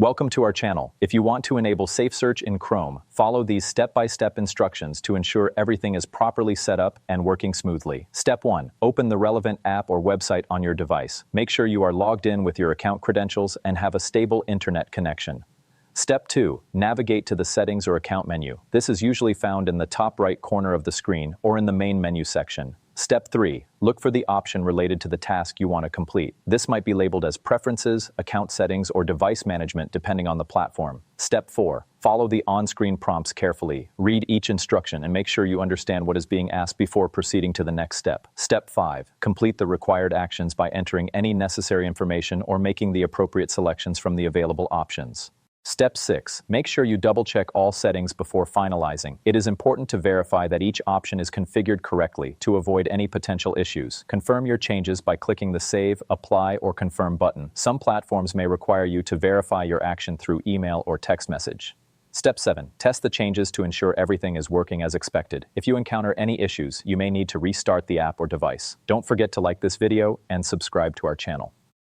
Welcome to our channel. If you want to enable SafeSearch in Chrome, follow these step-by-step instructions to ensure everything is properly set up and working smoothly. Step 1. Open the relevant app or website on your device. Make sure you are logged in with your account credentials and have a stable internet connection. Step 2. Navigate to the Settings or Account menu. This is usually found in the top right corner of the screen or in the main menu section. Step 3. Look for the option related to the task you want to complete. This might be labeled as Preferences, Account Settings, or Device Management depending on the platform. Step 4. Follow the on-screen prompts carefully. Read each instruction and make sure you understand what is being asked before proceeding to the next step. Step 5. Complete the required actions by entering any necessary information or making the appropriate selections from the available options. Step 6. Make sure you double-check all settings before finalizing. It is important to verify that each option is configured correctly to avoid any potential issues. Confirm your changes by clicking the Save, Apply, or Confirm button. Some platforms may require you to verify your action through email or text message. Step 7. Test the changes to ensure everything is working as expected. If you encounter any issues, you may need to restart the app or device. Don't forget to like this video and subscribe to our channel.